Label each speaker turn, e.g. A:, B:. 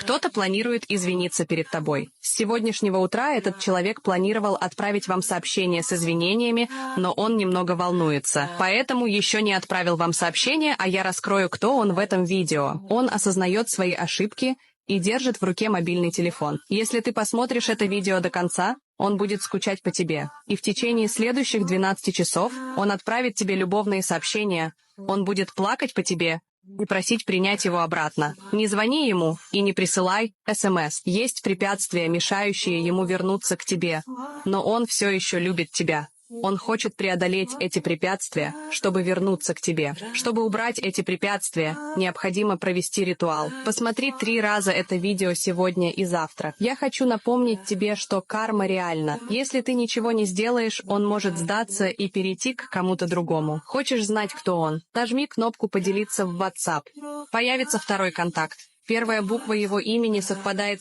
A: Кто-то планирует извиниться перед тобой. С сегодняшнего утра этот человек планировал отправить вам сообщение с извинениями, но он немного волнуется. Поэтому еще не отправил вам сообщение, а я раскрою, кто он в этом видео. Он осознает свои ошибки и держит в руке мобильный телефон. Если ты посмотришь это видео до конца, он будет скучать по тебе. И в течение следующих 12 часов он отправит тебе любовные сообщения. Он будет плакать по тебе и просить принять его обратно. Не звони ему и не присылай СМС. Есть препятствия, мешающие ему вернуться к тебе, но он все еще любит тебя. Он хочет преодолеть эти препятствия, чтобы вернуться к тебе. Чтобы убрать эти препятствия, необходимо провести ритуал. Посмотри 3 раза это видео сегодня и завтра. Я хочу напомнить тебе, что карма реальна. Если ты ничего не сделаешь, он может сдаться и перейти к кому-то другому. Хочешь знать, кто он? Нажми кнопку «Поделиться» в WhatsApp. Появится второй контакт. Первая буква его имени совпадает с